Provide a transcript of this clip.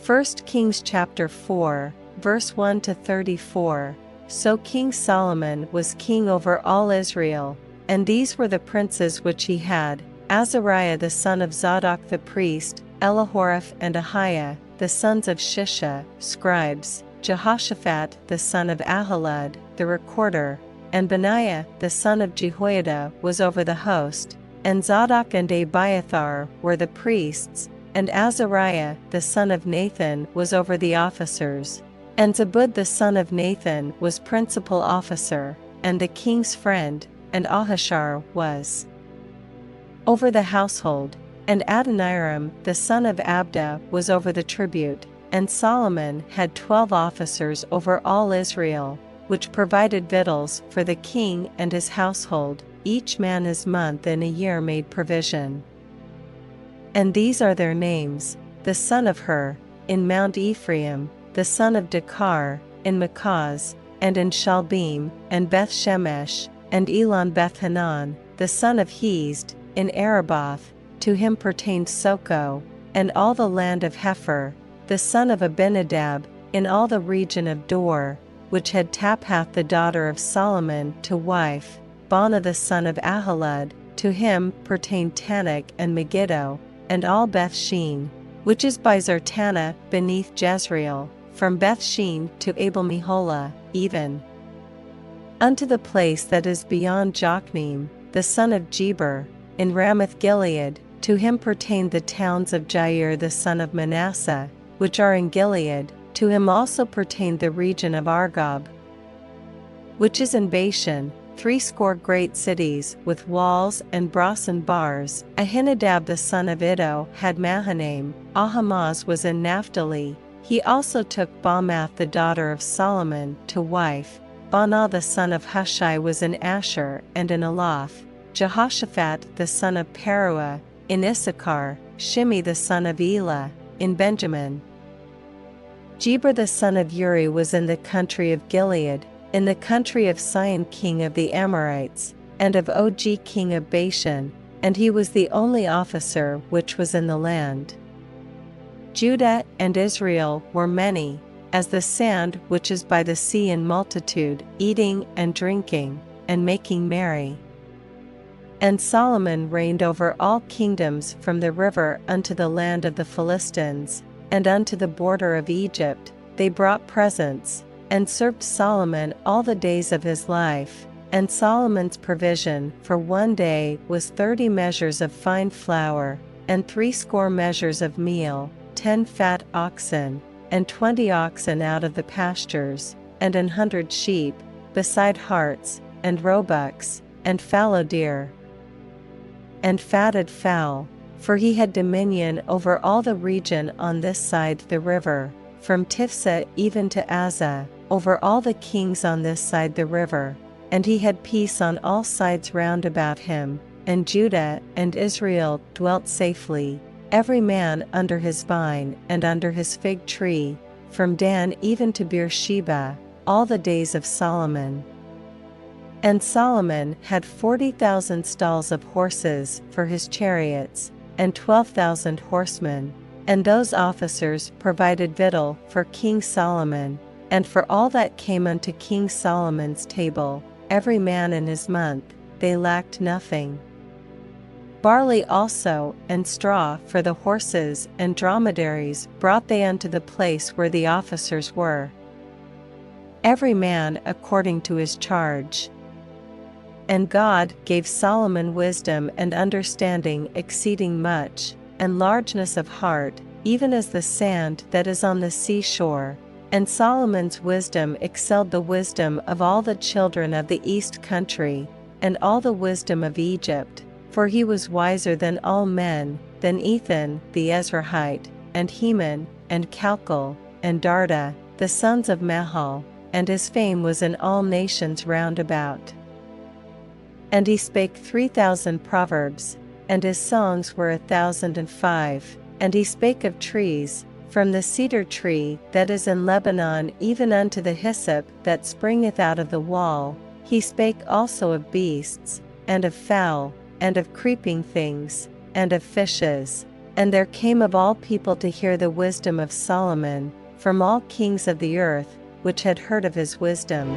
1 Kings chapter 4, verse 1 to 34. So King Solomon was king over all Israel, and these were the princes which he had: Azariah the son of Zadok the priest, Elihoreph and Ahiah, the sons of Shisha, scribes, Jehoshaphat the son of Ahilud, the recorder, and Benaiah the son of Jehoiada was over the host, and Zadok and Abiathar were the priests, and Azariah the son of Nathan was over the officers, and Zabud the son of Nathan was principal officer, and the king's friend, and Ahishar was over the household, and Adoniram the son of Abda was over the tribute. And Solomon had 12 officers over all Israel, which provided victuals for the king and his household, each man his month in a year made provision. And these are their names: the son of Hur, in Mount Ephraim, the son of Dekar, in Makaz, and in Shalbim, and Beth Shemesh, and Elon Bethhanan, the son of Hezd, in Araboth, to him pertained Soko, and all the land of Hepher, the son of Abinadab, in all the region of Dor, which had Taphath the daughter of Solomon to wife, Bana the son of Ahilud, to him pertained Tanakh and Megiddo, and all Beth Shean, which is by Zartana beneath Jezreel, from Beth Shean to Abel Meholah, even unto the place that is beyond Jokneam, the son of Jeber, in Ramoth Gilead, to him pertained the towns of Jair the son of Manasseh, which are in Gilead. To him also pertained the region of Argob, which is in Bashan, 80 great cities with walls and brassen bars. Ahinadab the son of Iddo had Mahanaim. Ahimaaz was in Naphtali. He also took Bamath the daughter of Solomon to wife. Baanah the son of Hushai was in Asher and in Elath. Jehoshaphat the son of Peruah in Issachar. Shimi the son of Elah in Benjamin. Jeber the son of Uri was in the country of Gilead, in the country of Sihon king of the Amorites, and of Og king of Bashan, and he was the only officer which was in the land. Judah and Israel were many, as the sand which is by the sea in multitude, eating and drinking, and making merry. And Solomon reigned over all kingdoms from the river unto the land of the Philistines, and unto the border of Egypt. They brought presents, and served Solomon all the days of his life. And Solomon's provision for one day was 30 measures of fine flour, and 80 measures of meal, 10 fat oxen, and 20 oxen out of the pastures, and 100 sheep, beside harts, and roebucks, and fallow deer, and fatted fowl. For he had dominion over all the region on this side the river, from Tifsa even to Azza, over all the kings on this side the river. And he had peace on all sides round about him, and Judah and Israel dwelt safely, every man under his vine and under his fig tree, from Dan even to Beersheba, all the days of Solomon. And Solomon had 40,000 stalls of horses for his chariots, and 12,000 horsemen, and those officers provided victual for King Solomon, and for all that came unto King Solomon's table, every man in his month. They lacked nothing. Barley also and straw for the horses and dromedaries brought they unto the place where the officers were, every man according to his charge. And God gave Solomon wisdom and understanding exceeding much, and largeness of heart, even as the sand that is on the seashore. And Solomon's wisdom excelled the wisdom of all the children of the east country, and all the wisdom of Egypt, for he was wiser than all men, than Ethan the Ezrahite, and Heman, and Calcol, and Darda, the sons of Mahal, and his fame was in all nations round about. And he spake 3,000 proverbs, and his songs were 1,005. And he spake of trees, from the cedar tree that is in Lebanon even unto the hyssop that springeth out of the wall. He spake also of beasts, and of fowl, and of creeping things, and of fishes, And there came of all people to hear the wisdom of Solomon, from all kings of the earth, which had heard of his wisdom.